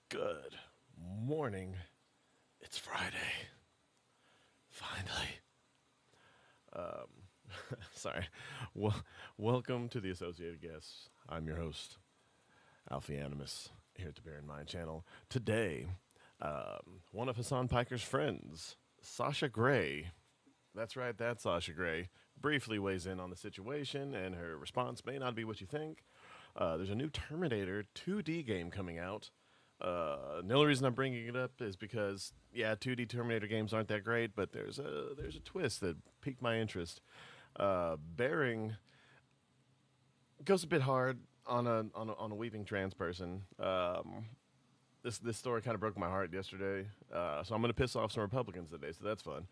Good morning. It's Friday. Finally. Sorry. Welcome to the Associated Guests. I'm your host, Alfie Animus, here at the Bear in Mind channel. Today, one of Hasan Piker's friends, Sasha Grey, that's right, that's Sasha Grey, briefly weighs in on the situation, and her response may not be what you think. There's a new Terminator 2D game coming out. The only reason I'm bringing it up is because, yeah, 2D Terminator games aren't that great, but there's a twist that piqued my interest. Bearing goes a bit hard on a weeping trans person. This story kind of broke my heart yesterday, so I'm going to piss off some Republicans today, so that's fun.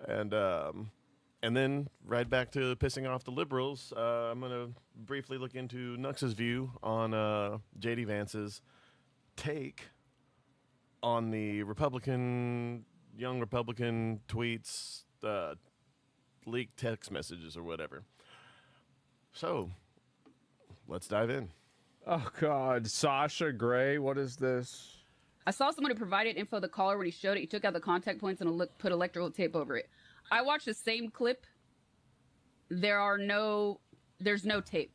And then right back to pissing off the liberals. I'm going to briefly look into Nux's view on J.D. Vance's take on the young Republican tweets, leaked text messages or whatever. So, let's dive in. Oh, God. Sasha Grey, what is this? I saw someone who provided info of the caller when he showed it. He took out the contact points and put electrical tape over it. I watched the same clip. There's no tape.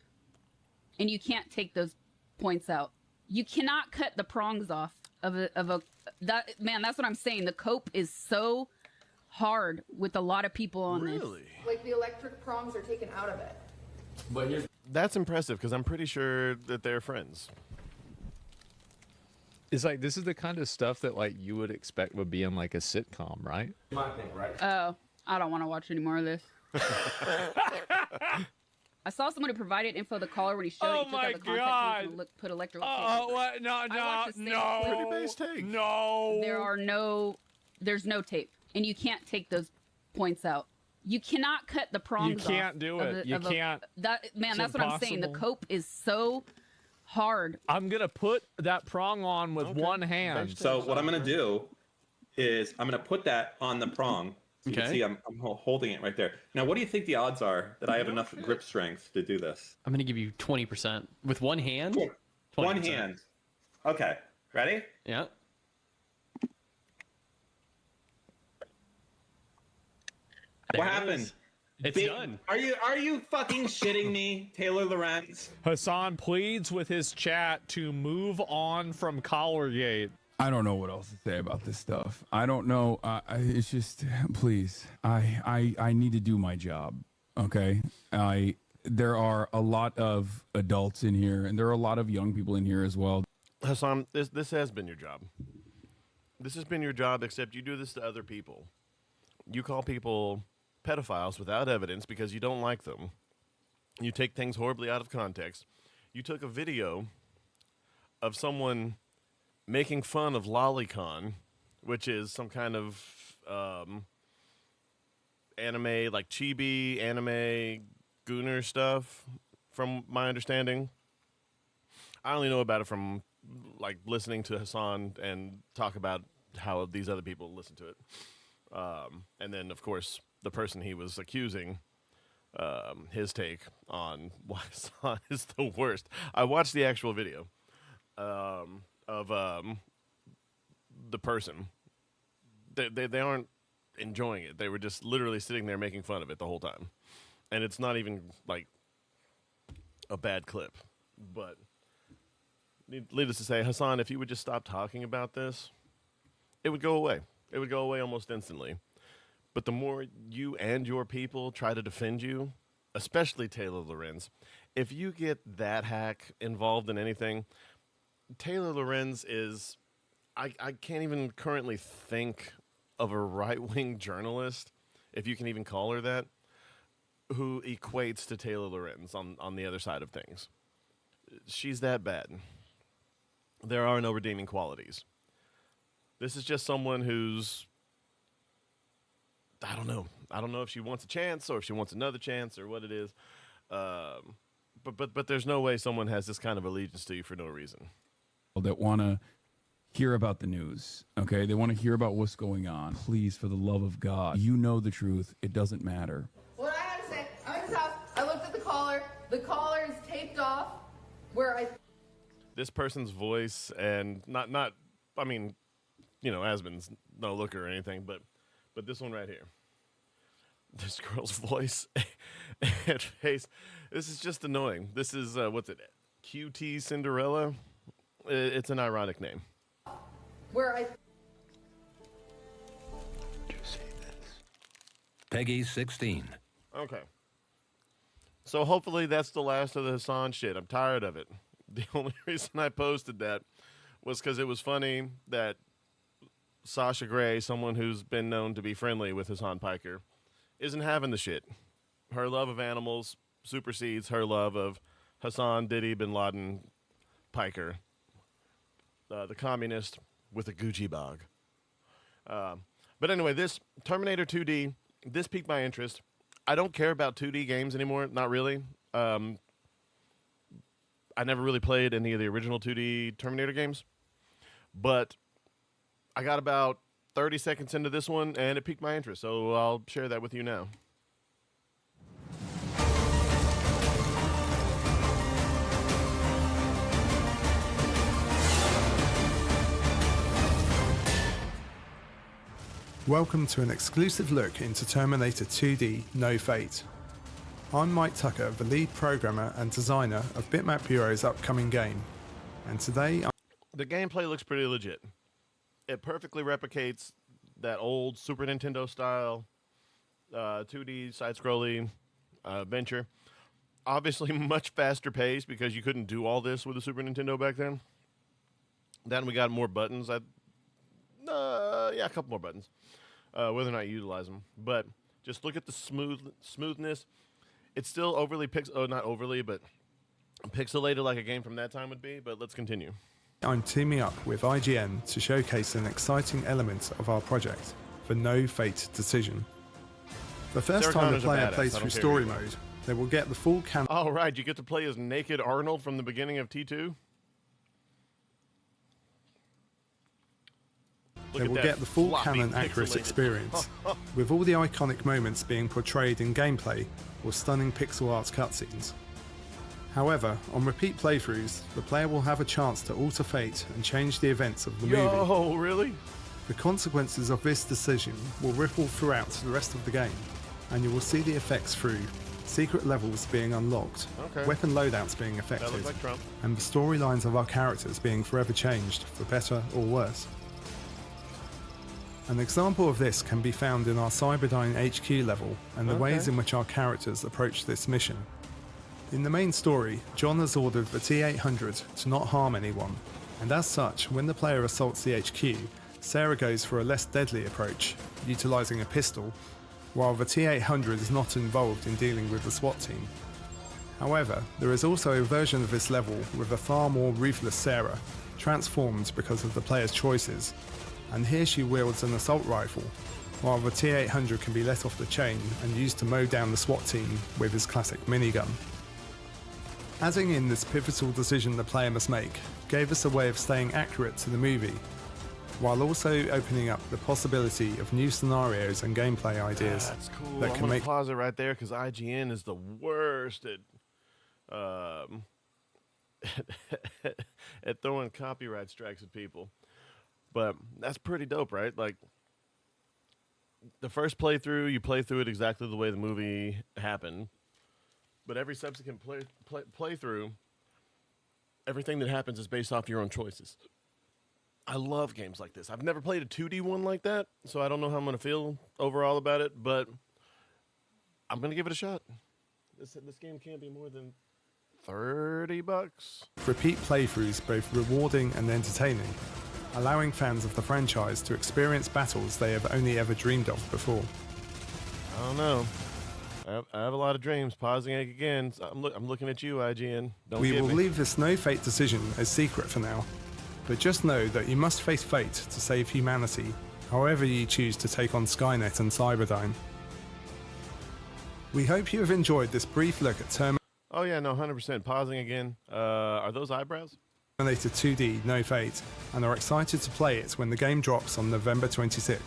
And you can't take those points out. You cannot cut the prongs off man, that's what I'm saying. The cope is so hard with a lot of people on this. Really? Like the electric prongs are taken out of it. That's impressive, because I'm pretty sure that they're friends. It's like, this is the kind of stuff that, like, you would expect would be in, like, a sitcom, right? My thing, right? Oh, I don't want to watch any more of this. I saw someone who provided info of the caller when he showed it. He took out the contact points and put electrical tape over it. What? No. Pretty base take. No. There's no tape, and you can't take those points out. You cannot cut the prongs off. You can't do it. You can't. Man, that's what I'm saying. The cope is so hard. I'm going to put that prong on with one hand. So what I'm going to do is I'm going to put that on the prong. So you can see I'm holding it right there. Now, what do you think the odds are that I have enough grip strength to do this? I'm going to give you 20%. With one hand? 20%. One hand. Okay. Ready? Yeah. What happened? It's done. Are you fucking shitting me, Taylor Lorenz? Hasan pleads with his chat to move on from Collargate. I don't know what else to say about this stuff. I don't know. It's just, please, I need to do my job. Okay. There are a lot of adults in here, and there are a lot of young people in here as well. Hasan, this has been your job. This has been your job, except you do this to other people. You call people pedophiles without evidence because you don't like them. You take things horribly out of context. You took a video of someone making fun of Lolicon, which is some kind of anime, like chibi anime gooner stuff, from my understanding. I only know about it from like listening to Hasan and talk about how these other people listen to it. And then, of course, the person he was accusing, his take on why Hasan is the worst. I watched the actual video of the person. They aren't enjoying it. They were just literally sitting there making fun of it the whole time. And it's not even, like, a bad clip. But needless to say, Hasan, if you would just stop talking about this, it would go away. It would go away almost instantly. But the more you and your people try to defend you, especially Taylor Lorenz, if you get that hack involved in anything, Taylor Lorenz is, I can't even currently think of a right-wing journalist, if you can even call her that, who equates to Taylor Lorenz on the other side of things. She's that bad. There are no redeeming qualities. This is just someone who's, I don't know. I don't know if she wants a chance or if she wants another chance or what it is. But there's no way someone has this kind of allegiance to you for no reason. That want to hear about the news, okay? They want to hear about what's going on. Please, for the love of God, you know the truth. It doesn't matter. What I had to say, I'm in his house. I looked at the collar. The collar is taped off where I... This person's voice, and not I mean, you know, Asmon's no looker or anything, but this one right here. This girl's voice and face. This is just annoying. This is, what's it? QT Cinderella? It's an ironic name. Where I Peggy 16. Okay. So hopefully that's the last of the Hasan shit. I'm tired of it. The only reason I posted that was because it was funny that Sasha Grey, someone who's been known to be friendly with Hasan Piker, isn't having the shit. Her love of animals supersedes her love of Hasan Diddy Bin Laden Piker, the communist with a Gucci bag. But anyway, this Terminator 2D, this piqued my interest. I don't care about 2D games anymore, not really. I never really played any of the original 2D Terminator games, but I got about 30 seconds into this one, and it piqued my interest, so I'll share that with you now. Welcome to an exclusive look into Terminator 2D No Fate. I'm Mike Tucker, the lead programmer and designer of Bitmap Bureau's upcoming game, and today The gameplay looks pretty legit. It perfectly replicates that old Super Nintendo style 2D side-scrolling adventure. Obviously much faster pace because you couldn't do all this with the Super Nintendo back then. Then we got more buttons. A couple more buttons. Whether or not you utilize them. But just look at the smoothness. It's still overly not overly, but pixelated like a game from that time would be. But let's continue. I'm teaming up with IGN to showcase an exciting element of our project, the No Fate decision. The first time the player plays through story mode, they will get the full canon. All right, you get to play as naked Arnold from the beginning of T2. They will get the full canon accurate experience, with all the iconic moments being portrayed in gameplay or stunning pixel art cutscenes. However, on repeat playthroughs, the player will have a chance to alter fate and change the events of the movie. Oh, really? The consequences of this decision will ripple throughout the rest of the game, and you will see the effects through secret levels being unlocked, weapon loadouts being affected, and the storylines of our characters being forever changed, for better or worse. An example of this can be found in our Cyberdyne HQ level and the ways in which our characters approach this mission. In the main story, John has ordered the T-800 to not harm anyone, and as such, when the player assaults the HQ, Sarah goes for a less deadly approach, utilising a pistol, while the T-800 is not involved in dealing with the SWAT team. However, there is also a version of this level with a far more ruthless Sarah, transformed because of the player's choices, and here she wields an assault rifle, while the T-800 can be let off the chain and used to mow down the SWAT team with his classic minigun. Adding in this pivotal decision the player must make gave us a way of staying accurate to the movie, while also opening up the possibility of new scenarios and gameplay ideas. That's cool. That can make pause it right there because IGN is the worst at throwing copyright strikes at people. But that's pretty dope, right? Like, the first playthrough, you play through it exactly the way the movie happened. But every subsequent playthrough, everything that happens is based off your own choices. I love games like this. I've never played a 2D one like that, so I don't know how I'm going to feel overall about it, but I'm going to give it a shot. This game can't be more than $30. repeat playthroughs both rewarding and entertaining, allowing fans of the franchise to experience battles they have only ever dreamed of before. I don't know. I have a lot of dreams. Pausing it again. So I'm looking at you, IGN. We will leave this No Fate decision as secret for now, but just know that you must face fate to save humanity, however you choose to take on Skynet and Cyberdyne. We hope you have enjoyed this brief look at Terminator. Oh yeah, no, 100%. Pausing again. Are those eyebrows? Terminator 2D No Fate, and are excited to play it when the game drops on November 26th.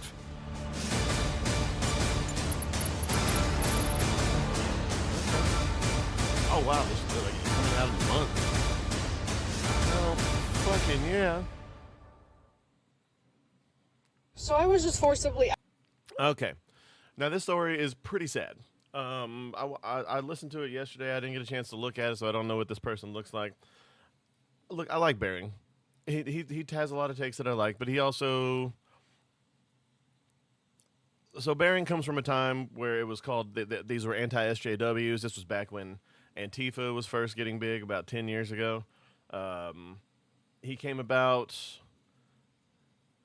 Oh wow, this is like coming out of the month. Oh, fucking yeah. So I was just forcibly. Okay. Now, this story is pretty sad. I listened to it yesterday. I didn't get a chance to look at it, so I don't know what this person looks like. Look, I like Bering. He has a lot of takes that I like, but he also... So Bering comes from a time where it was called... these were anti-SJWs. This was back when Antifa was first getting big, about 10 years ago. He came about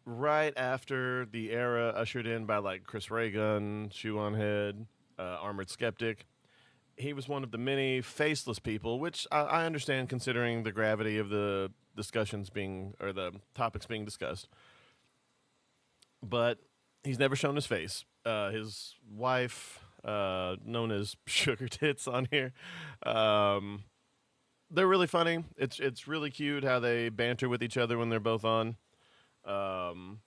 right after the era ushered in by like Chris Ray Gun, Shoe on Head, Armored Skeptic. He was one of the many faceless people, which I understand considering the gravity of the discussions being, or the topics being discussed. But he's never shown his face. His wife, known as Sugar Tits on here, they're really funny. It's really cute how they banter with each other when they're both on. You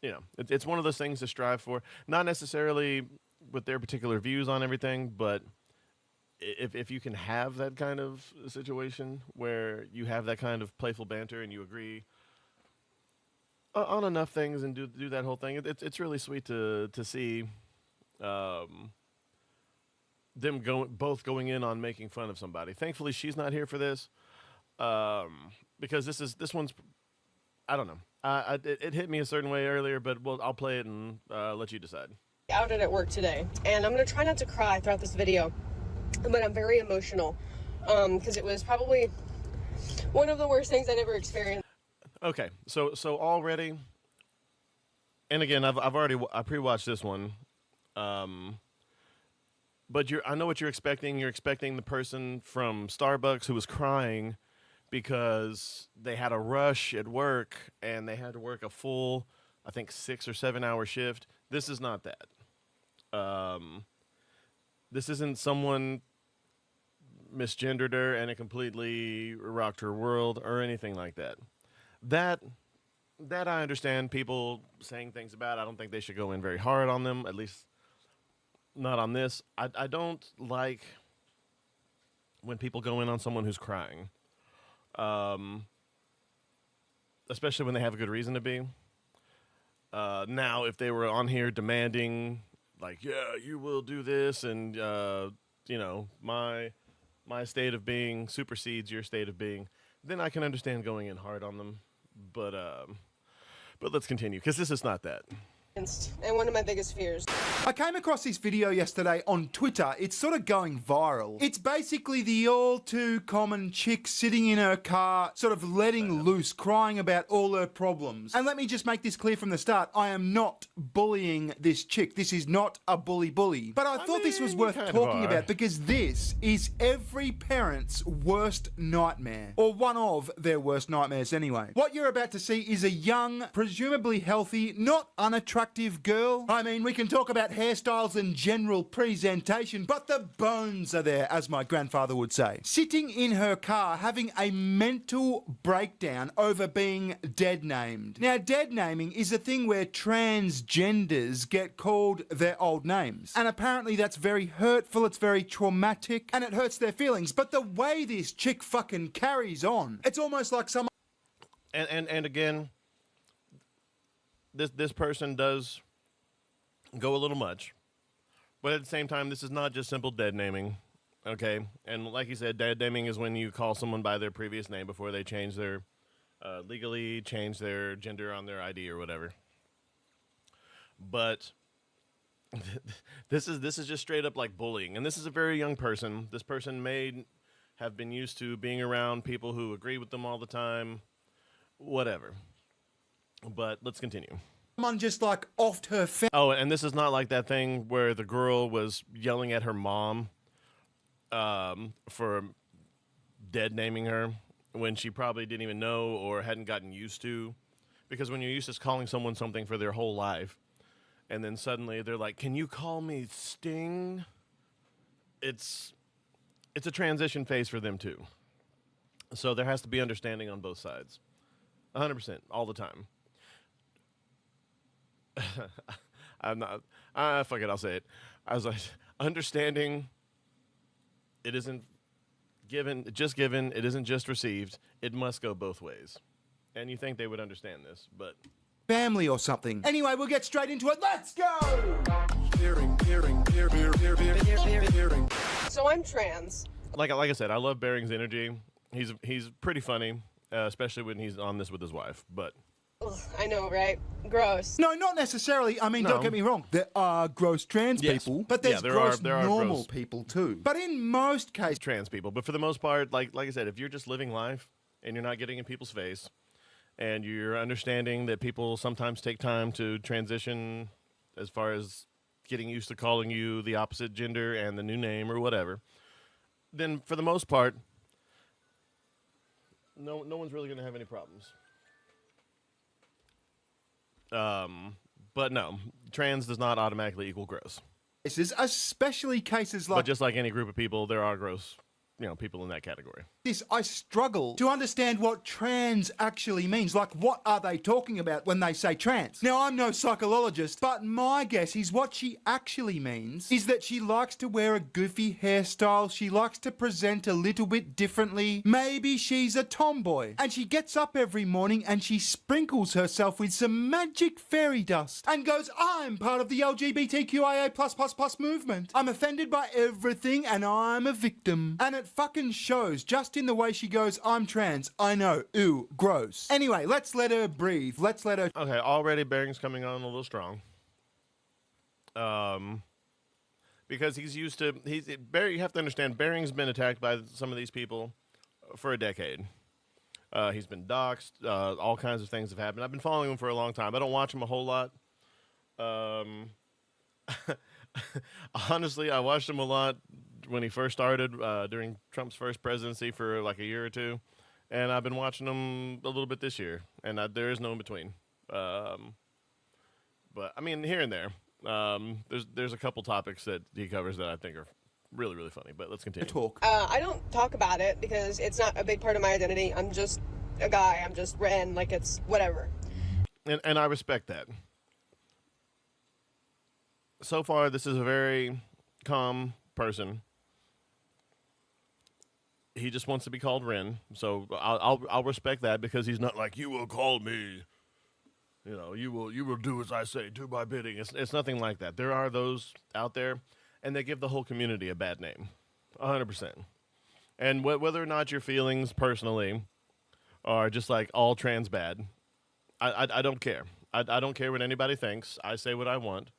know, it's one of those things to strive for. Not necessarily with their particular views on everything, but if you can have that kind of situation where you have that kind of playful banter and you agree on enough things and do that whole thing, it's really sweet to see them both going in on making fun of somebody. Thankfully, she's not here for this because this one's, I don't know. It hit me a certain way earlier, but I'll play it and let you decide. Outed at work today, and I'm gonna try not to cry throughout this video, but I'm very emotional because it was probably one of the worst things I'd ever experienced. Okay, so already, and again, I pre-watched this one, but I know what you're expecting. You're expecting the person from Starbucks who was crying because they had a rush at work and they had to work a full, I think, 6 or 7 hour shift. This is not that. This isn't someone misgendered her and it completely rocked her world or anything like that. That I understand people saying things about. I don't think they should go in very hard on them, at least not on this. I don't like when people go in on someone who's crying. Especially when they have a good reason to be. Now, if they were on here demanding, like, yeah, you will do this, and you know, my state of being supersedes your state of being, then I can understand going in hard on them. But let's continue, because this is not that. And one of my biggest fears. I came across this video yesterday on Twitter. It's sort of going viral. It's basically the all too common chick sitting in her car, sort of letting loose, crying about all her problems. And let me just make this clear from the start. I am not bullying this chick. This is not a bully. But I thought this was worth talking about because this is every parent's worst nightmare. Or one of their worst nightmares anyway. What you're about to see is a young, presumably healthy, not unattractive girl. I mean, we can talk about hairstyles and general presentation, but the bones are there, as my grandfather would say. Sitting in her car having a mental breakdown over being dead named. Now, dead naming is a thing where transgenders get called their old names. And apparently that's very hurtful, it's very traumatic, and it hurts their feelings. But the way this chick fucking carries on, it's almost like some... And again, this person does go a little much, but at the same time, this is not just simple dead naming, okay? And like you said, dead naming is when you call someone by their previous name before they change their, legally change their gender on their ID or whatever. But this is just straight up like bullying, and this is a very young person. This person may have been used to being around people who agree with them all the time, whatever. But let's continue. Someone just like offed her Oh, and this is not like that thing where the girl was yelling at her mom for dead naming her when she probably didn't even know or hadn't gotten used to. Because when you're used to calling someone something for their whole life, and then suddenly they're like, "Can you call me Sting?" It's a transition phase for them too. So there has to be understanding on both sides. 100%, all the time. I'm not. Fuck it. I'll say it. I was like, understanding. It isn't just given. It isn't just received. It must go both ways. And you think they would understand this, but family or something. Anyway, we'll get straight into it. Let's go! So I'm trans. Like I said, I love Bering's energy. He's pretty funny, especially when he's on this with his wife. But Ugh, I know, right? Gross. No, not necessarily. I mean, don't get me wrong. There are gross trans people, but there's gross normal people too. But in most cases, trans people. But for the most part, like I said, if you're just living life and you're not getting in people's face, and you're understanding that people sometimes take time to transition, as far as getting used to calling you the opposite gender and the new name or whatever, then for the most part, no one's really going to have any problems. But no, trans does not automatically equal gross. Especially cases like... But just like any group of people, there are gross, people in that category. This, I struggle to understand what trans actually means. Like, what are they talking about when they say trans? Now, I'm no psychologist, but my guess is what she actually means is that she likes to wear a goofy hairstyle, she likes to present a little bit differently, maybe she's a tomboy, and she gets up every morning and she sprinkles herself with some magic fairy dust and goes, I'm part of the LGBTQIA+++ movement. I'm offended by everything and I'm a victim. And it fucking shows just in the way she goes, I'm trans. I know. Ooh, gross. Anyway, let's let her breathe. Let's let her... Okay, already Bering's coming on a little strong. Because he's used to... you have to understand, Bering's been attacked by some of these people for a decade. He's been doxxed. All kinds of things have happened. I've been following him for a long time. I don't watch him a whole lot. Honestly, I watched him a lot when he first started during Trump's first presidency for like a year or two, and I've been watching him a little bit this year, and there is no in between. But I mean, here and there, there's a couple topics that he covers that I think are really, really funny. But let's continue. I don't talk about it because it's not a big part of my identity. I'm just a guy. I'm just Ren. Like, it's whatever. And I respect that. So far, this is a very calm person. He just wants to be called Ren, so I'll respect that because he's not like, you will call me. You will do as I say, do my bidding. It's nothing like that. There are those out there, and they give the whole community a bad name, 100%. And whether or not your feelings personally are just like all trans bad, I don't care. I don't care what anybody thinks. I say what I want.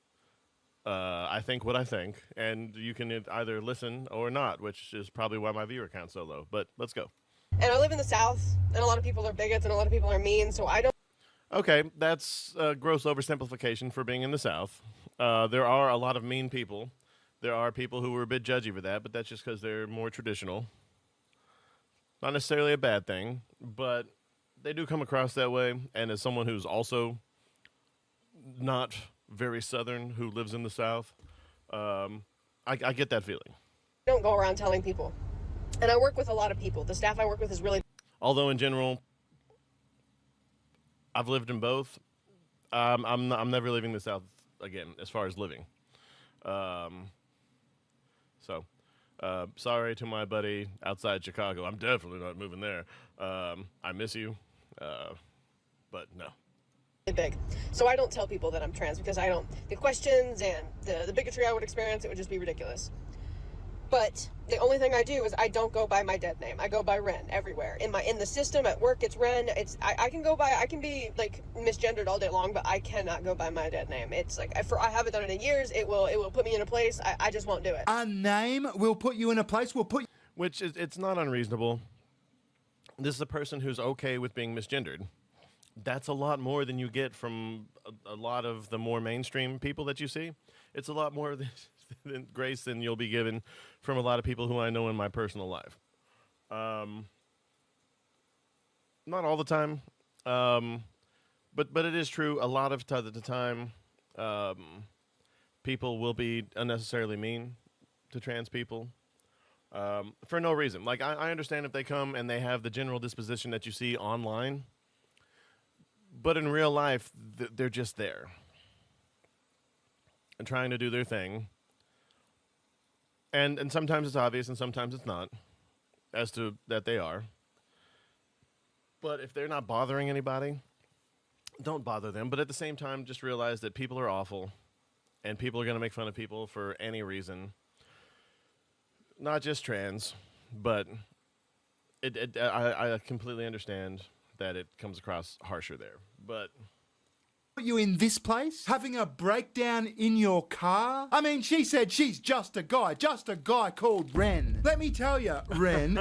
I think what I think, and you can either listen or not, which is probably why my viewer count's so low. But let's go. And I live in the South, and a lot of people are bigots, and a lot of people are mean, so I don't... Okay, that's a gross oversimplification for being in the South. There are a lot of mean people. There are people who are a bit judgy for that, but that's just because they're more traditional. Not necessarily a bad thing, but they do come across that way, and as someone who's also not... very Southern, who lives in the South, I get that feeling. I don't go around telling people. And I work with a lot of people. The staff I work with is really... Although in general, I've lived in both. I'm never leaving the South again, as far as living. Sorry to my buddy outside Chicago. I'm definitely not moving there. I miss you, but no. Big. So I don't tell people that I'm trans because the questions and the bigotry I would experience, it would just be ridiculous. But the only thing I do is I don't go by my dead name. I go by Ren everywhere. In the system, at work, it's Ren. I can be like misgendered all day long, but I cannot go by my dead name. It's like, I haven't done it in years. It will put me in a place. I just won't do it. A name will put you in a place, which is, it's not unreasonable. This is a person who's okay with being misgendered. That's a lot more than you get from a lot of the more mainstream people that you see. It's a lot more than grace than you'll be given from a lot of people who I know in my personal life. Not all the time, but it is true. A lot of the time, people will be unnecessarily mean to trans people for no reason. Like, I understand if they come and they have the general disposition that you see online. But in real life, they're just there and trying to do their thing. And sometimes it's obvious and sometimes it's not as to that they are. But if they're not bothering anybody, don't bother them. But at the same time, just realize that people are awful, and people are going to make fun of people for any reason. Not just trans, but I completely understand that it comes across harsher there. But you in this place having a breakdown in your car? I mean, she said she's just a guy called Ren. Let me tell you, Ren,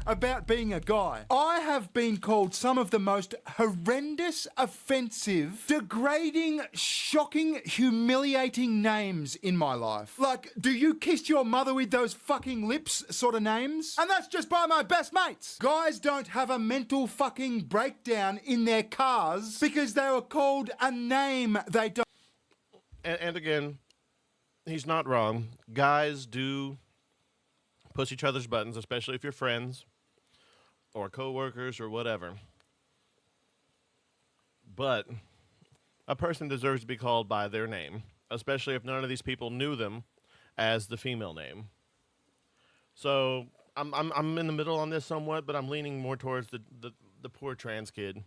about being a guy. I have been called some of the most horrendous, offensive, degrading, shocking, humiliating names in my life. Like, do you kiss your mother with those fucking lips sort of names? And that's just by my best mates. Guys don't have a mental fucking breakdown in their cars because they were called a name they don't. And again, he's not wrong. Guys do push each other's buttons, especially if you're friends or co-workers or whatever. But a person deserves to be called by their name, especially if none of these people knew them as the female name. So I'm in the middle on this somewhat, but I'm leaning more towards the poor trans kid.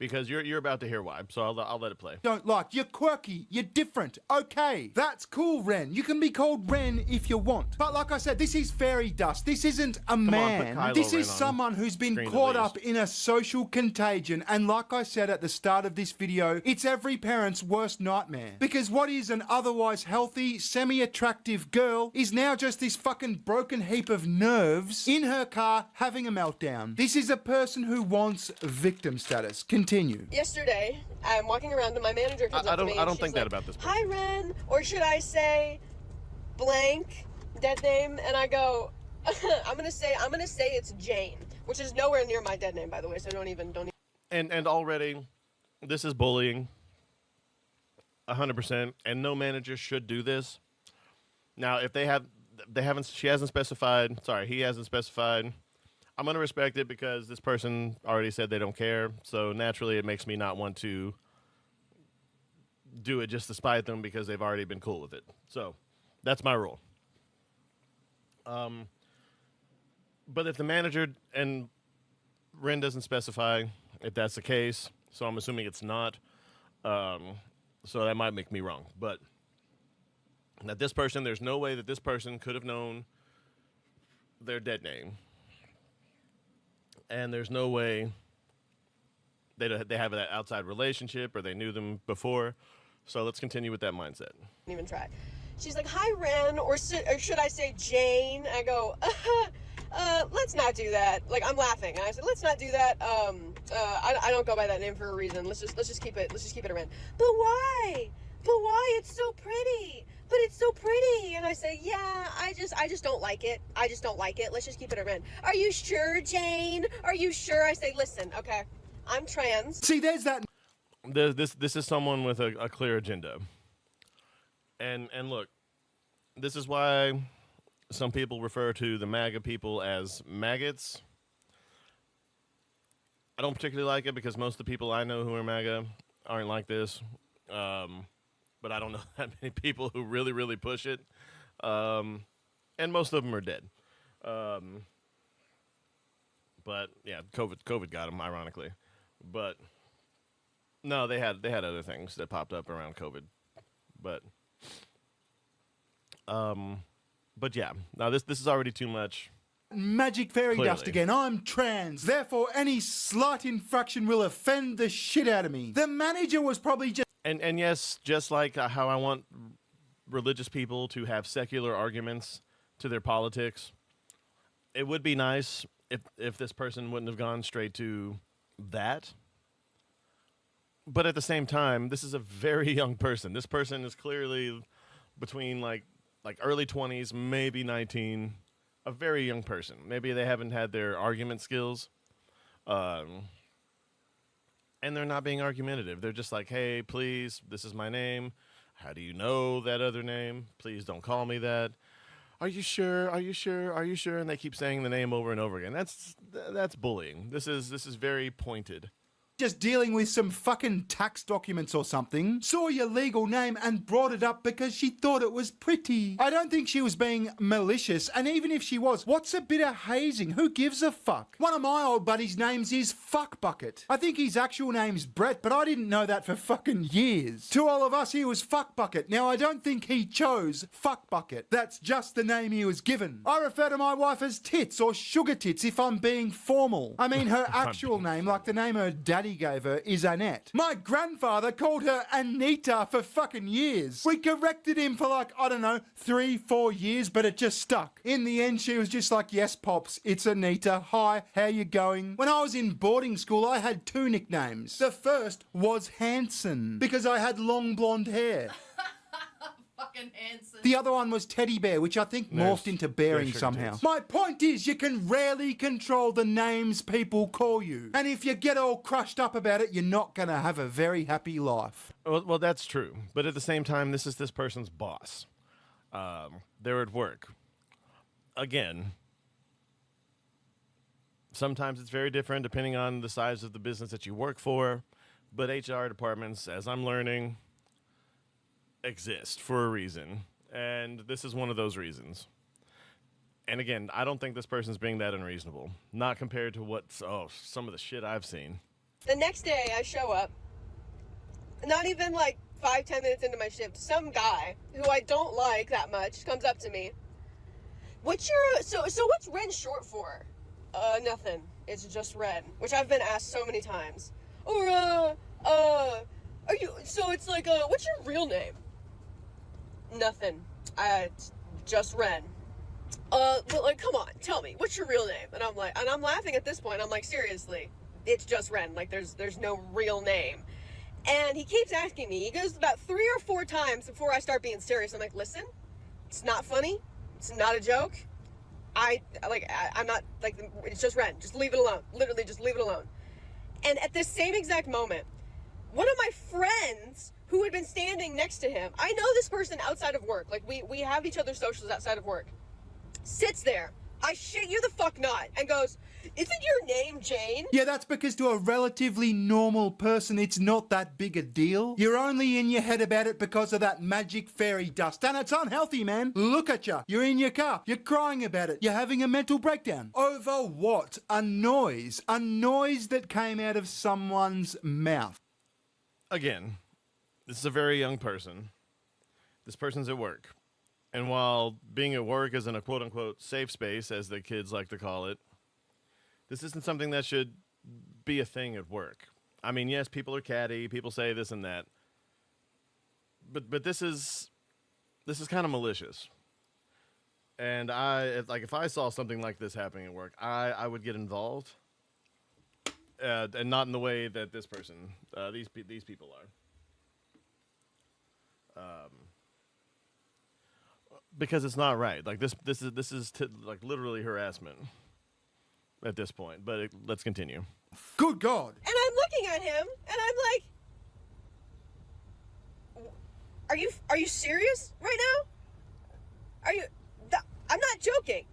Because you're about to hear why, so I'll let it play. Don't like. You're quirky. You're different. Okay, that's cool, Ren. You can be called Ren if you want. But like I said, this is fairy dust. This isn't a man. This is someone who's been caught up in a social contagion. And like I said at the start of this video, it's every parent's worst nightmare. Because what is an otherwise healthy, semi-attractive girl is now just this fucking broken heap of nerves in her car having a meltdown. This is a person who wants victim status. Continue. Yesterday, I'm walking around and my manager comes up to me. I don't think that about this person. Hi, Ren, or should I say, blank, dead name? And I go, I'm gonna say it's Jane, which is nowhere near my dead name, by the way. So don't even. And already, this is bullying. 100%, and no manager should do this. Now, if he hasn't specified. I'm going to respect it because this person already said they don't care. So naturally, it makes me not want to do it just to spite them because they've already been cool with it. So that's my rule. But if the manager and Ren doesn't specify if that's the case, so I'm assuming it's not. So that might make me wrong. But that this person, there's no way that this person could have known their dead name. And there's no way they have that outside relationship or they knew them before. So let's continue with that mindset. Even try. She's like, hi, Ren, or should I say Jane? I go, let's not do that. Like, I'm laughing. And I said, let's not do that. I don't go by that name for a reason. Let's just keep it a Ren. But why? It's so pretty. But it's so pretty. And I say, yeah, I just don't like it. Let's just keep it a Ren. Are you sure, Jane? Are you sure? I say, listen, okay, I'm trans. See, there's that. This is someone with a clear agenda. And look, this is why some people refer to the MAGA people as maggots. I don't particularly like it because most of the people I know who are MAGA aren't like this. But I don't know that many people who really, really push it. And most of them are dead. But yeah, COVID got them, ironically. But no, they had other things that popped up around COVID. But yeah, now this is already too much. Magic fairy dust again. I'm trans. Therefore, any slight infraction will offend the shit out of me. The manager was probably just. And yes, just like how I want religious people to have secular arguments to their politics, it would be nice if this person wouldn't have gone straight to that. But at the same time, this is a very young person. This person is clearly between like early 20s, maybe 19, a very young person. Maybe they haven't had their argument skills. And they're not being argumentative. They're just like, hey, please, this is my name. How do you know that other name? Please don't call me that. Are you sure? Are you sure? Are you sure? And they keep saying the name over and over again. That's bullying. This is very pointed. just dealing with some fucking tax documents or something, saw your legal name and brought it up because she thought it was pretty. I don't think she was being malicious, and even if she was, what's a bit of hazing? Who gives a fuck? One of my old buddies' names is Fuck Bucket. I think his actual name's Brett, but I didn't know that for fucking years. To all of us, he was Fuck Bucket. Now, I don't think he chose Fuck Bucket. That's just the name he was given. I refer to my wife as Tits or Sugar Tits if I'm being formal. I mean, her actual name, like the name her daddy gave her, is Annette. My grandfather called her Anita for fucking years. We corrected him for like, I don't know, 3-4 years, but it just stuck. In the end, she was just like, yes, Pops, it's Anita. Hi, how you going? When I was in boarding school, I had 2 nicknames. The first was Hanson, because I had long blonde hair. Fucking Hanson. The other one was Teddy Bear, which I think morphed into Bearing somehow. My point is, you can rarely control the names people call you. And if you get all crushed up about it, you're not going to have a very happy life. Well, that's true. But at the same time, this is this person's boss. They're at work. Again, sometimes it's very different depending on the size of the business that you work for. But HR departments, as I'm learning, exist for a reason, and this is one of those reasons. And again, I don't think this person's being that unreasonable, not compared to some of the shit I've seen. The next day I show up, not even like 5-10 minutes into my shift, some guy who I don't like that much comes up to me. What's Ren short for? Nothing. It's just Ren, which I've been asked so many times. Or are you, so it's like, what's your real name? Nothing. Just Ren. But like, come on, tell me, what's your real name? And I'm laughing at this point. I'm like, seriously, it's just Ren. Like, there's no real name. And he keeps asking me. He goes about 3 or 4 times before I start being serious. I'm like, listen, it's not funny. It's not a joke. I'm not, like, it's just Ren. Just leave it alone. Literally, just leave it alone. And at this same exact moment, one of my friends who had been standing next to him, I know this person outside of work, like we have each other's socials outside of work, sits there, I shit you the fuck not, and goes, isn't your name Jane? Yeah, that's because to a relatively normal person, it's not that big a deal. You're only in your head about it because of that magic fairy dust, and it's unhealthy, man. Look at you. You're in your car. You're crying about it. You're having a mental breakdown. Over what? A noise. A noise that came out of someone's mouth. Again, this is a very young person. This person's at work. And while being at work is in a quote-unquote safe space, as the kids like to call it, this isn't something that should be a thing at work. I mean, yes, people are catty. People say this and that. But this is kind of malicious. And if I saw something like this happening at work, I would get involved. And not in the way that this person, these people are. Because it's not right. Like this is like literally harassment at this point. But let's continue. Good God! And I'm looking at him, and I'm like, "Are you serious right now? I'm not joking."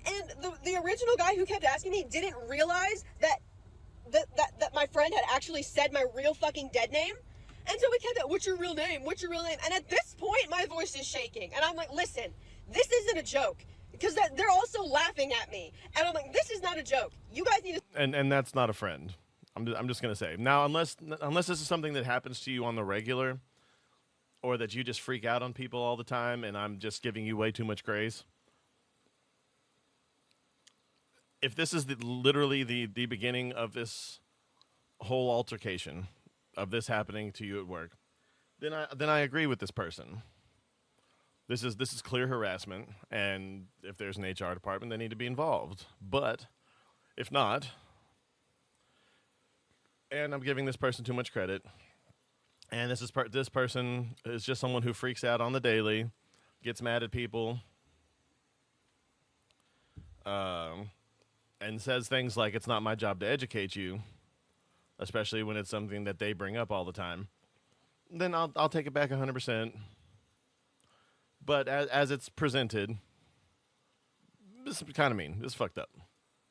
And the original guy who kept asking me didn't realize that my friend had actually said my real fucking dead name. And so we kept that, what's your real name? What's your real name? And at this point, my voice is shaking. And I'm like, listen, this isn't a joke. Because they're also laughing at me. And I'm like, this is not a joke. You guys need to... And that's not a friend. I'm just going to say. Now, unless this is something that happens to you on the regular, or that you just freak out on people all the time, and I'm just giving you way too much grace. If this is literally the beginning of this whole altercation, of this happening to you at work, then I agree with this person. This is clear harassment, and if there's an HR department, they need to be involved. But if not, and I'm giving this person too much credit, and this person is just someone who freaks out on the daily, gets mad at people, and says things like, it's not my job to educate you, especially when it's something that they bring up all the time, then I'll take it back 100%. But as it's presented, this is kind of mean. This is fucked up.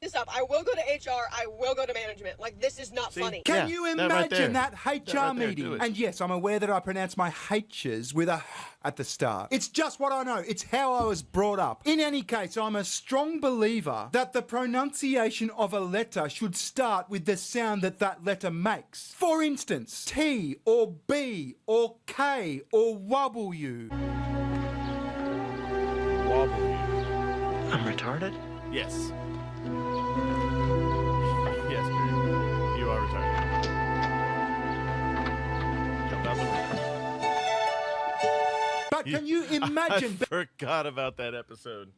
this up. I will go to HR. I will go to management. Like, this is not funny. Can you imagine that HR right there, do meeting? it. And yes, I'm aware that I pronounce my H's with a at the start. It's just what I know. It's how I was brought up. In any case, I'm a strong believer that the pronunciation of a letter should start with the sound that that letter makes. For instance, T or B or K or W. I'm retarded? Yes. Yes, Barry. You are retarded. Jump out the window. But can you imagine I forgot about that episode.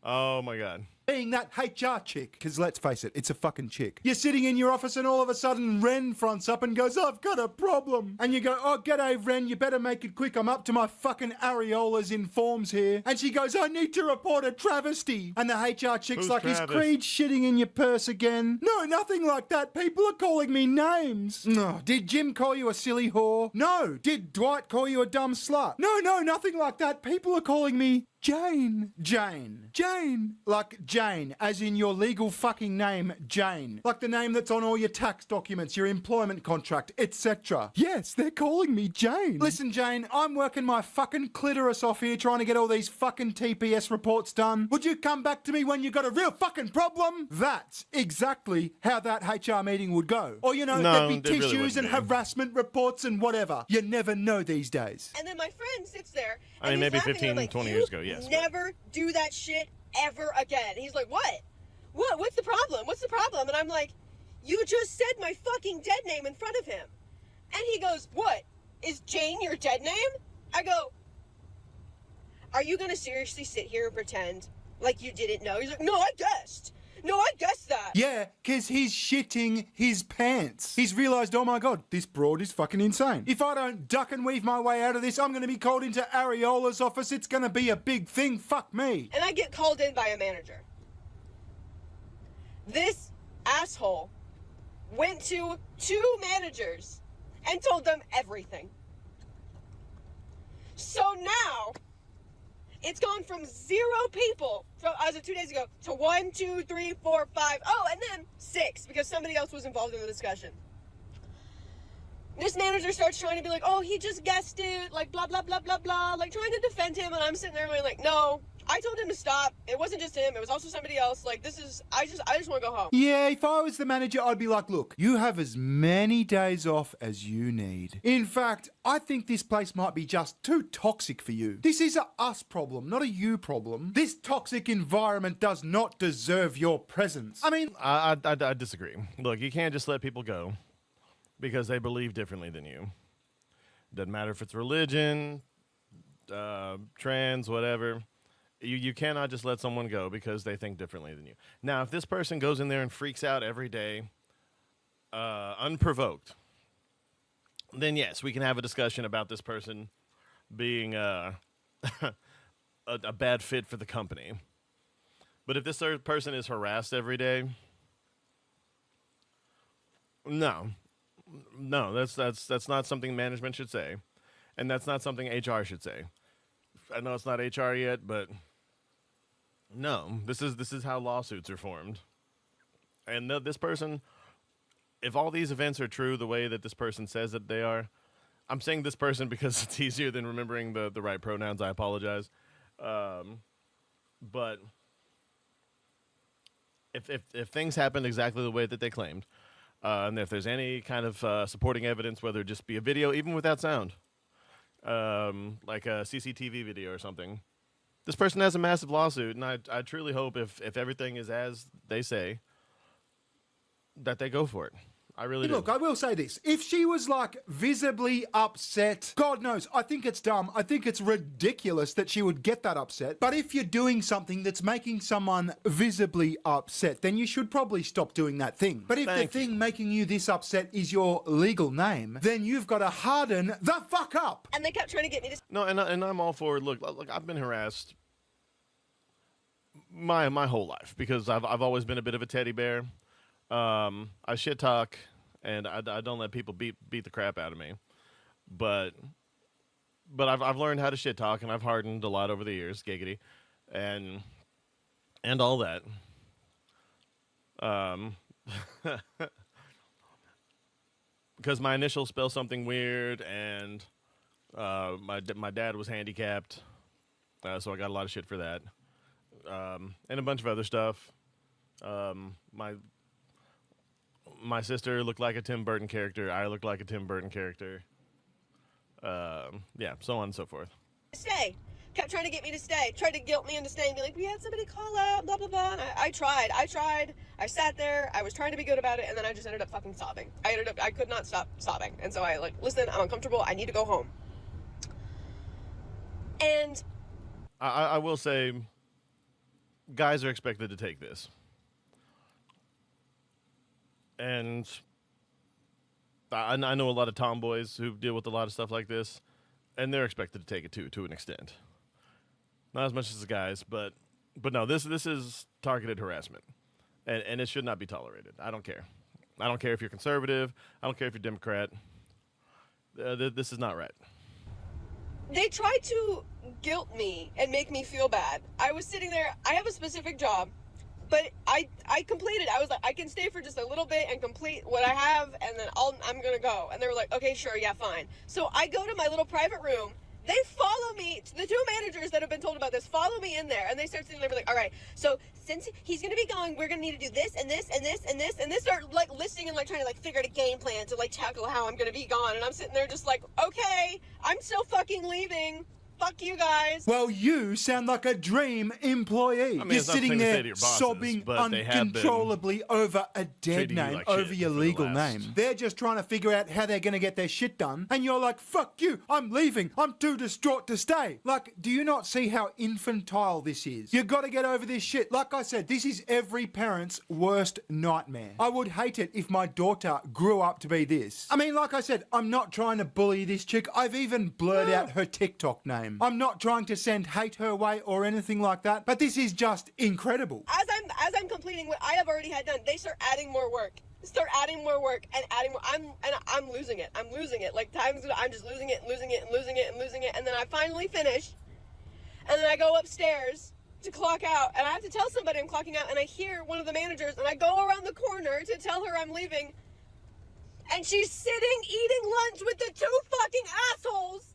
Oh my god. being that HR chick? Because let's face it, it's a fucking chick. You're sitting in your office and all of a sudden Ren fronts up and goes, I've got a problem. And you go, oh, g'day, Ren, you better make it quick. I'm up to my fucking areolas in forms here. And she goes, I need to report a travesty. And the HR chick's Who's like, Travis? is Creed shitting in your purse again? No, nothing like that. People are calling me names. No. Did Jim call you a silly whore? No. Did Dwight call you a dumb slut? No, nothing like that. People are calling me Jane. Jane. Jane. Like Jane, as in your legal fucking name, Jane. Like the name that's on all your tax documents, your employment contract, etc. Yes, they're calling me Jane. Listen, Jane, I'm working my fucking clitoris off here trying to get all these fucking TPS reports done. Would you come back to me when you got a real fucking problem? That's exactly how that HR meeting would go. Or, you know, No, there'd be it really tissues wouldn't and be. harassment reports and whatever. You never know these days. And then my friend sits there. I mean, and he's maybe laughing, 15, and I'm like, 20 "You years ago, yes, but- Never do that shit ever again." And he's like, what? What's the problem? What's the problem? And I'm like, you just said my fucking dead name in front of him. And he goes, what? Is Jane your dead name? I go, are you going to seriously sit here and pretend like you didn't know? He's like, no, I guessed. No, I guessed that. Yeah, because he's shitting his pants. He's realised, oh my god, this broad is fucking insane. If I don't duck and weave my way out of this, I'm going to be called into Areola's office. It's going to be a big thing. Fuck me. And I get called in by a manager. This asshole went to 2 managers and told them everything. So now, it's gone from 0 people as of 2 days ago to 1, 2, 3, 4, 5, and then 6 because somebody else was involved in the discussion. This manager starts trying to be like, oh, he just guessed it, like blah, blah, blah, blah, blah, like trying to defend him. And I'm sitting there going like, no, I told him to stop. It wasn't just him. It was also somebody else. Like, this is, I just want to go home. Yeah, if I was the manager, I'd be like, look, you have as many days off as you need. In fact, I think this place might be just too toxic for you. This is a us problem, not a you problem. This toxic environment does not deserve your presence. I mean, I disagree. Look, you can't just let people go because they believe differently than you. Doesn't matter if it's religion, trans, whatever. You cannot just let someone go because they think differently than you. Now, if this person goes in there and freaks out every day, unprovoked, then yes, we can have a discussion about this person being a bad fit for the company. But if this third person is harassed every day, no, that's not something management should say, and that's not something HR should say. I know it's not HR yet, but no, this is how lawsuits are formed. And this person, if all these events are true the way that this person says that they are, I'm saying this person because it's easier than remembering the right pronouns. I apologize. But if things happened exactly the way that they claimed, and if there's any kind of supporting evidence, whether it just be a video, even without sound, like a CCTV video or something, this person has a massive lawsuit, and I truly hope if everything is as they say, that they go for it. I really do. look, I will say this. If she was like visibly upset, God knows, I think it's dumb. I think it's ridiculous that she would get that upset. But if you're doing something that's making someone visibly upset, then you should probably stop doing that thing. But if Thank the thing making you this upset is your legal name, then you've got to harden the fuck up. And they kept trying to get me to... No, and I'm all for it. Look, I've been harassed my whole life because I've always been a bit of a teddy bear. I shit talk, and I don't let people beat the crap out of me. But I've learned how to shit talk, and I've hardened a lot over the years, giggity, and all that. Because my initials spell something weird, and my dad was handicapped, so I got a lot of shit for that, and a bunch of other stuff. My sister looked like a Tim Burton character. I looked like a Tim Burton character. Yeah, so on and so forth. Stay. Kept trying to get me to stay. Tried to guilt me into staying. Be like, we had somebody call out, blah, blah, blah. And I tried. I sat there. I was trying to be good about it. And then I just ended up fucking sobbing. I could not stop sobbing. And so I like, listen, I'm uncomfortable. I need to go home. And I will say, guys are expected to take this. And I know a lot of tomboys who deal with a lot of stuff like this, and they're expected to take it to an extent. Not as much as the guys, but no, this is targeted harassment, and it should not be tolerated. I don't care. I don't care if you're conservative. I don't care if you're Democrat. This is not right. they tried to guilt me and make me feel bad. I was sitting there. I have a specific job. But I completed. I was like, I can stay for just a little bit and complete what I have, and then I'm gonna go. And they were like, okay, sure, yeah, fine. So I go to my little private room. They follow me. The two managers that have been told about this follow me in there, and they start sitting there like, all right, so since he's gonna be going, we're gonna need to do this and this and this and this and this. Start like listing and like trying to like figure out a game plan to like tackle how I'm gonna be gone. And I'm sitting there just like, okay, I'm still fucking leaving. Fuck you guys. Well, you sound like a dream employee. I mean, You're sitting there bosses, sobbing uncontrollably over a dead name, like over your legal name. They're just trying to figure out how they're going to get their shit done. And you're like, fuck you, I'm leaving. I'm too distraught to stay. Like, do you not see how infantile this is? You got to get over this shit. Like I said, this is every parent's worst nightmare. I would hate it if my daughter grew up to be this. I mean, like I said, I'm not trying to bully this chick. I've even blurred out her TikTok name. I'm not trying to send hate her way or anything like that, but this is just incredible. As I'm completing what I have already had done, they start adding more work. Start adding more work and adding more. I'm losing it. I'm losing it. Like times I'm just losing it and losing it and losing it and losing it. And then I finally finish. And then I go upstairs to clock out, and I have to tell somebody I'm clocking out, and I hear one of the managers, and I go around the corner to tell her I'm leaving. And she's sitting eating lunch with the two fucking assholes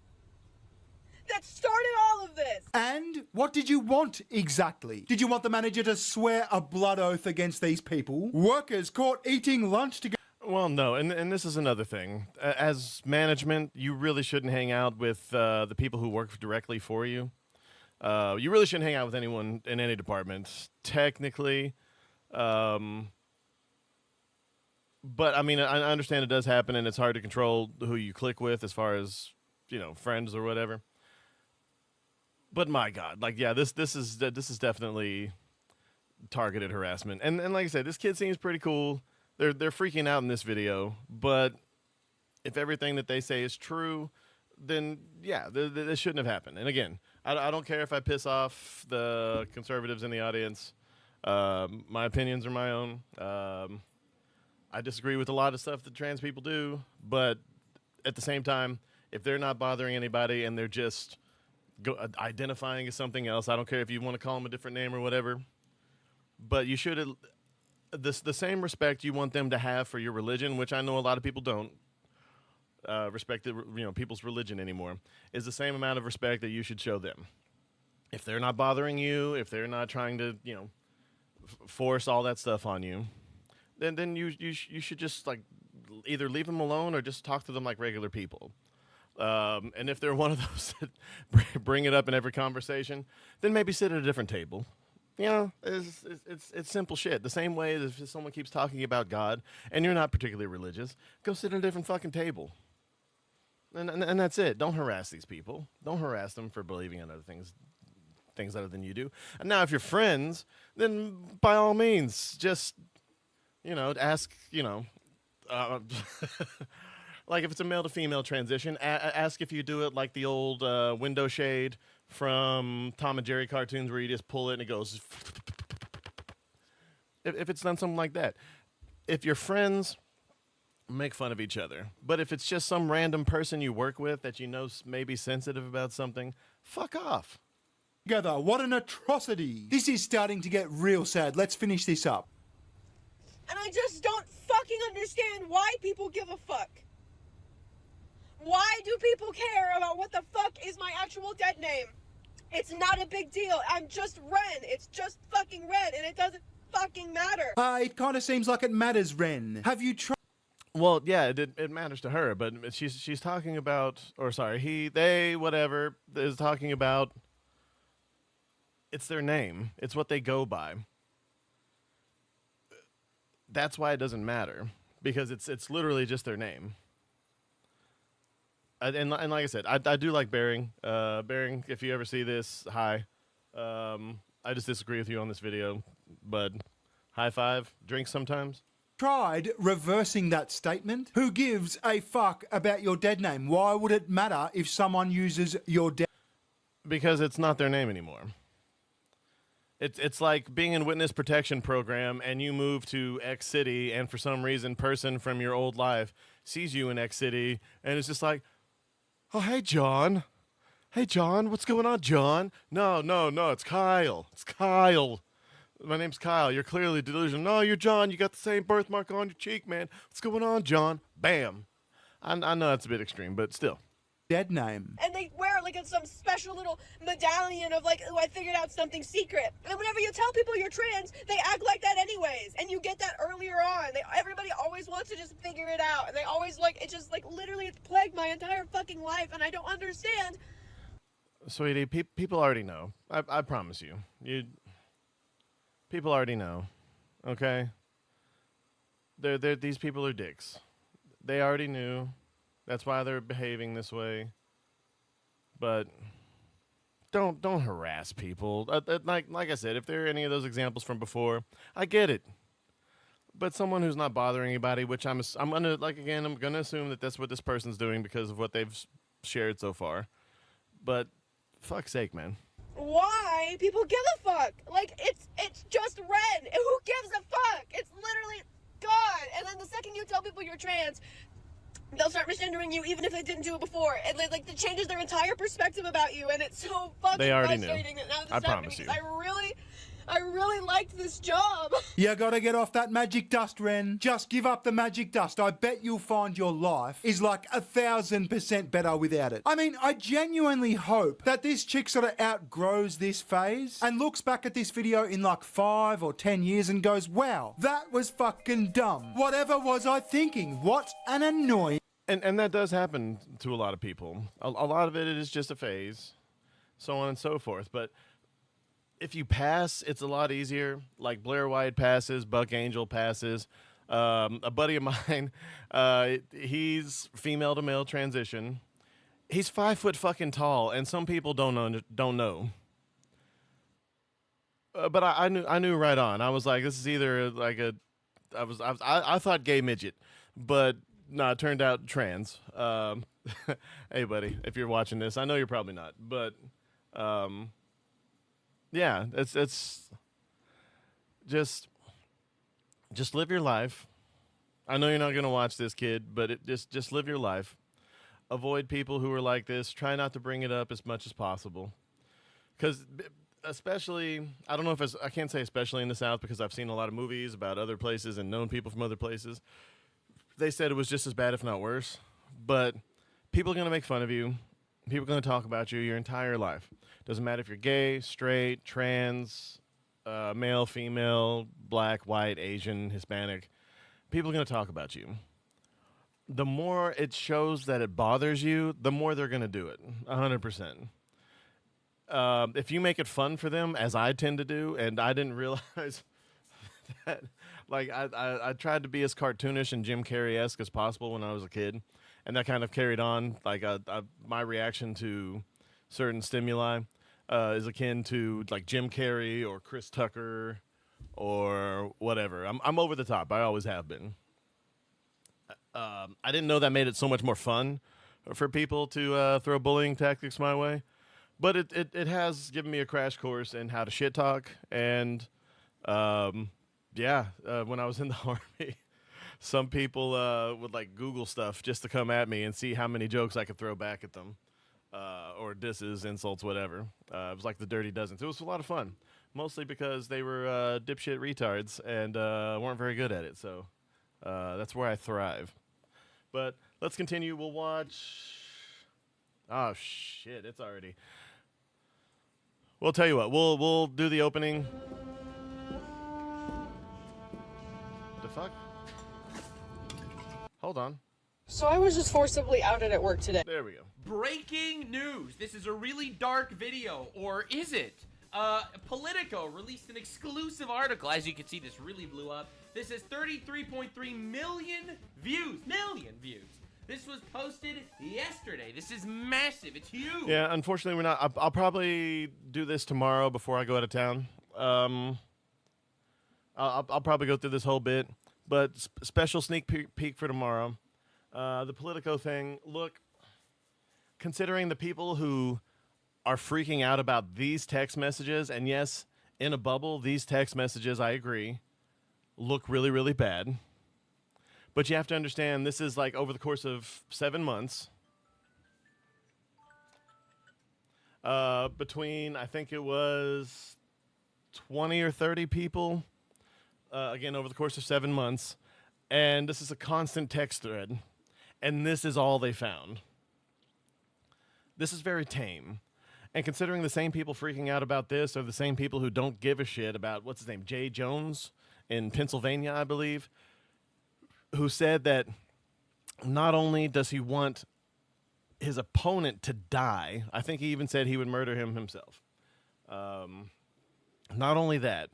that started all of this. And what did you want exactly? Did you want the manager to swear a blood oath against these people? Workers caught eating lunch together. Well, no, and this is another thing. As management, you really shouldn't hang out with the people who work directly for you. You really shouldn't hang out with anyone in any department, technically. But, I mean, I understand it does happen, and it's hard to control who you click with as far as, you know, friends or whatever. But my God, like, yeah, this is definitely targeted harassment. And like I said, this kid seems pretty cool. They're freaking out in this video, but if everything that they say is true, then yeah, this shouldn't have happened. And again, I don't care if I piss off the conservatives in the audience. My opinions are my own. I disagree with a lot of stuff that trans people do, but at the same time, if they're not bothering anybody and they're just identifying as something else, I don't care if you want to call them a different name or whatever, but you should the same respect you want them to have for your religion, which I know a lot of people don't respect people's religion anymore, is the same amount of respect that you should show them. If they're not bothering you, if they're not trying to force all that stuff on you, then you should just like either leave them alone or just talk to them like regular people. And if they're one of those that bring it up in every conversation, then maybe sit at a different table. You know, it's simple shit. The same way as if someone keeps talking about God and you're not particularly religious, go sit at a different fucking table. And that's it. Don't harass these people. Don't harass them for believing in other things other than you do. And now if you're friends, then by all means, just, ask, like if it's a male to female transition, ask if you do it like the old window shade from Tom and Jerry cartoons where you just pull it and it goes. If it's done something like that. If you're friends, make fun of each other. But if it's just some random person you work with that you know may be sensitive about something, fuck off. Together, what an atrocity. This is starting to get real sad. Let's finish this up. And I just don't fucking understand why people give a fuck. Why do people care about what the fuck is my actual dead name? It's not a big deal. I'm just Ren. It's just fucking Ren, and it doesn't fucking matter. It kind of seems like it matters, Ren. Have you tried? Well, yeah, it matters to her, but she's talking about, or sorry, they, whatever, is talking about. It's their name. It's what they go by. That's why it doesn't matter, because it's literally just their name. And like I said, I do like Bearing. Bearing, if you ever see this, hi. I just disagree with you on this video, but high five. Drink sometimes. Tried reversing that statement? Who gives a fuck about your dead name? Why would it matter if someone uses your dead? Because it's not their name anymore. It's like being in witness protection program and you move to X city and for some reason person from your old life sees you in X city and it's just like, oh, hey, John. Hey, John, what's going on, John? No, it's Kyle. It's Kyle. My name's Kyle. You're clearly delusional. No, you're John. You got the same birthmark on your cheek, man. What's going on, John? Bam. I know that's a bit extreme, but still. Dead name. And they wear like some special little medallion of like, oh, I figured out something secret. And whenever you tell people you're trans, they act like that anyways. And you get that earlier on. Everybody always wants to just figure it out. And they always like, it just like literally it's plagued my entire fucking life. And I don't understand. Sweetie, people already know. I promise you. People already know. Okay? These people are dicks. They already knew. That's why they're behaving this way. But don't harass people. Like I said, if there are any of those examples from before, I get it. But someone who's not bothering anybody, which I'm gonna I'm gonna assume that that's what this person's doing because of what they've shared so far. But fuck's sake, man. Why people give a fuck? Like it's just Ren. Who gives a fuck? It's literally God. And then the second you tell people you're trans, they'll start misgendering you even if they didn't do it before. And like it changes their entire perspective about you, and it's so fucking they already frustrating knew. that now this I is promise happening. you. I really liked this job. You gotta get off that magic dust, Ren. Just give up the magic dust. I bet you'll find your life is like 1,000% better without it. I mean, I genuinely hope that this chick sort of outgrows this phase and looks back at this video in like 5 or 10 years and goes, wow, that was fucking dumb. Whatever was I thinking? What an annoying... And that does happen to a lot of people. A lot of it is just a phase, so on and so forth. But if you pass, it's a lot easier. Like Blair White passes, Buck Angel passes. A buddy of mine, he's female to male transition. He's 5 foot fucking tall, and some people don't know. But I knew right on. I was like, this is either like I thought gay midget, but no, it turned out trans. Hey, buddy, if you're watching this, I know you're probably not, but yeah, it's just live your life. I know you're not gonna watch this, kid, but just live your life. Avoid people who are like this. Try not to bring it up as much as possible, because especially, I don't know if I can't say especially in the South because I've seen a lot of movies about other places and known people from other places. They said it was just as bad, if not worse. But people are going to make fun of you. People are going to talk about you your entire life. Doesn't matter if you're gay, straight, trans, male, female, black, white, Asian, Hispanic. People are going to talk about you. The more it shows that it bothers you, the more they're going to do it. 100%. If you make it fun for them, as I tend to do, and I didn't realize that, like, I tried to be as cartoonish and Jim Carrey-esque as possible when I was a kid, and that kind of carried on. Like, my reaction to certain stimuli is akin to, like, Jim Carrey or Chris Tucker or whatever. I'm over the top. I always have been. I didn't know that made it so much more fun for people to throw bullying tactics my way. But it has given me a crash course in how to shit talk. And, when I was in the Army, some people would, like, Google stuff just to come at me and see how many jokes I could throw back at them. Or disses, insults, whatever. It was like the Dirty Dozen. It was a lot of fun. mostly because they were dipshit retards and weren't very good at it. So that's where I thrive. But let's continue. We'll watch. Oh shit! It's already. We'll tell you what. We'll do the opening. The fuck? Hold on. So I was just forcibly outed at work today. There we go. Breaking news. This is a really dark video, or is it? Politico released an exclusive article. As you can see, this really blew up. This has 33.3 million views. This was posted yesterday. This is massive. It's huge. Yeah, unfortunately, we're not. I'll probably do this tomorrow before I go out of town. I'll probably go through this whole bit, but special sneak peek for tomorrow. The Politico thing. Look, considering the people who are freaking out about these text messages, and yes, in a bubble, these text messages, I agree, look really, really bad. But you have to understand, this is like over the course of 7 months. Between, I think it was 20 or 30 people, again, over the course of 7 months. And this is a constant text thread. And this is all they found. This is very tame. And considering the same people freaking out about this are the same people who don't give a shit about, what's his name, Jay Jones in Pennsylvania, I believe, who said that not only does he want his opponent to die, I think he even said he would murder him himself. Not only that,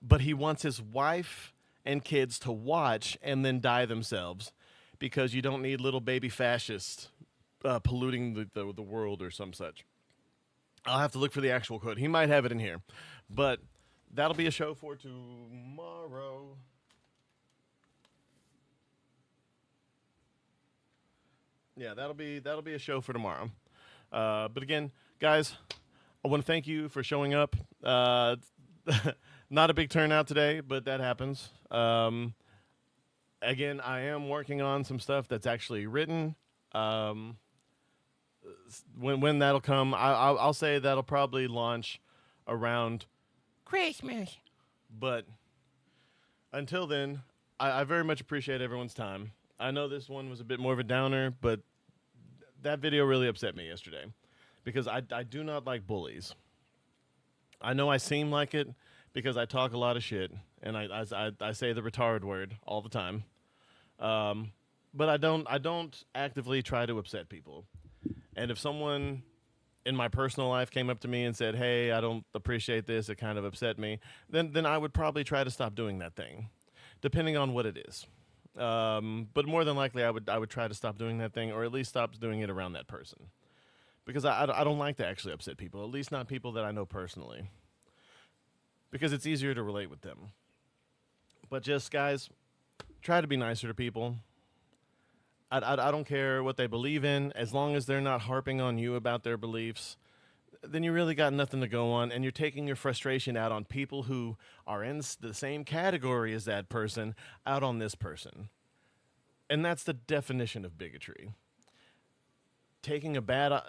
but he wants his wife and kids to watch and then die themselves because you don't need little baby fascists polluting the world or some such. I'll have to look for the actual quote. He might have it in here. But that'll be a show for tomorrow. Yeah, that'll be a show for tomorrow. But again, guys, I want to thank you for showing up. Not a big turnout today, but that happens. Again, I am working on some stuff that's actually written. When that'll come, I'll say that'll probably launch around Christmas. But until then, I very much appreciate everyone's time. I know this one was a bit more of a downer, but that video really upset me yesterday because I do not like bullies. I know I seem like it because I talk a lot of shit and I say the retard word all the time. But I don't actively try to upset people. And if someone in my personal life came up to me and said, "Hey, I don't appreciate this. It kind of upset me," then I would probably try to stop doing that thing, depending on what it is. But more than likely, I would try to stop doing that thing, or at least stop doing it around that person, because I don't like to actually upset people, at least not people that I know personally, because it's easier to relate with them. But just, guys, try to be nicer to people. I don't care what they believe in, as long as they're not harping on you about their beliefs. Then you really got nothing to go on, and you're taking your frustration out on people who are in the same category as that person, out on this person. And that's the definition of bigotry. Taking a bad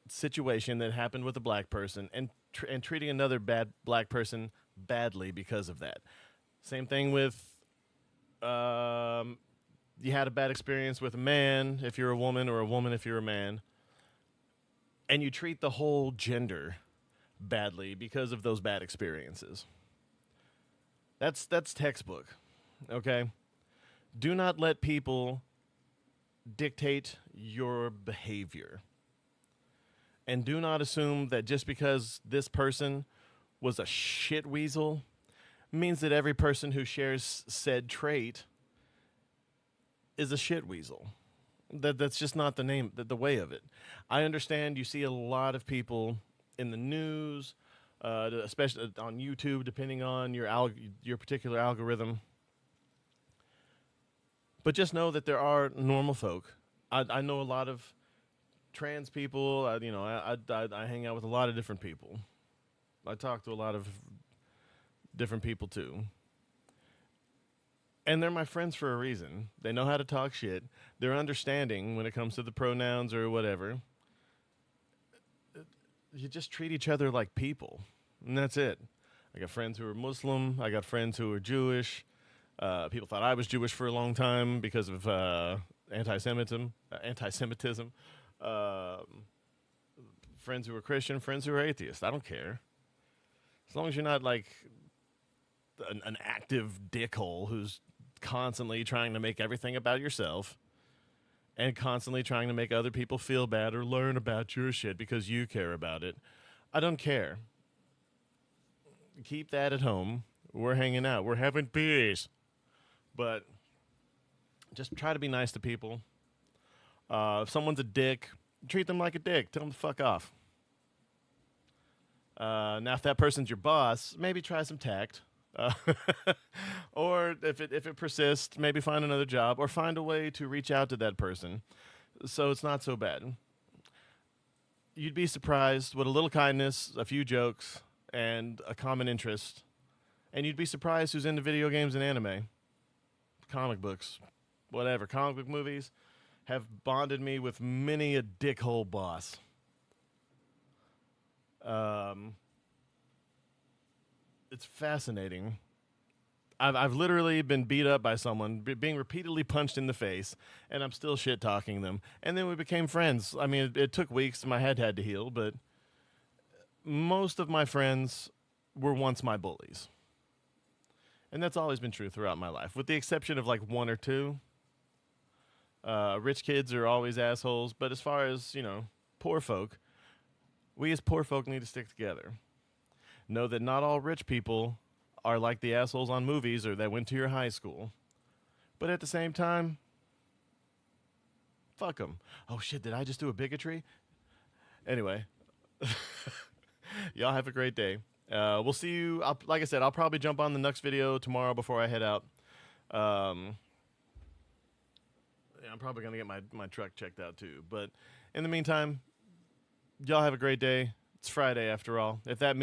situation that happened with a black person and treating another bad black person badly because of that. Same thing with you had a bad experience with a man if you're a woman, or a woman if you're a man, and you treat the whole gender badly because of those bad experiences. That's textbook, okay? Do not let people dictate your behavior. And do not assume that just because this person was a shit weasel means that every person who shares said trait is a shit weasel. That's just not the name, the way of it. I understand you see a lot of people in the news, especially on YouTube, depending on your particular algorithm. But just know that there are normal folk. I know a lot of trans people. I hang out with a lot of different people. I talk to a lot of different people too. And they're my friends for a reason. They know how to talk shit. They're understanding when it comes to the pronouns or whatever. You just treat each other like people, and that's it. I got friends who are Muslim. I got friends who are Jewish. People thought I was Jewish for a long time because of anti-Semitism. Friends who are Christian, friends who are atheist. I don't care. As long as you're not like an active dickhole who's constantly trying to make everything about yourself and constantly trying to make other people feel bad or learn about your shit because you care about it. I don't care. Keep that at home. We're hanging out. We're having peace. But just try to be nice to people. If someone's a dick, treat them like a dick. Tell them to fuck off. Now, if that person's your boss, maybe try some tact. Or if it persists, maybe find another job or find a way to reach out to that person so it's not so bad. You'd be surprised what a little kindness, a few jokes, and a common interest. And you'd be surprised who's into video games and anime. Comic books, whatever. Comic book movies have bonded me with many a dickhole boss. It's fascinating. I've literally been beat up by someone, being repeatedly punched in the face, and I'm still shit-talking them. And then we became friends. I mean, it took weeks, and my head had to heal, but most of my friends were once my bullies. And that's always been true throughout my life, with the exception of like one or two. Rich kids are always assholes, but as far as, poor folk, we as poor folk need to stick together. Know that not all rich people are like the assholes on movies or that went to your high school. But at the same time, fuck them. Oh shit, did I just do a bigotry? Anyway, y'all have a great day. We'll see you. Like I said, I'll probably jump on the next video tomorrow before I head out. I'm probably going to get my truck checked out too. But in the meantime, y'all have a great day. It's Friday after all. If that means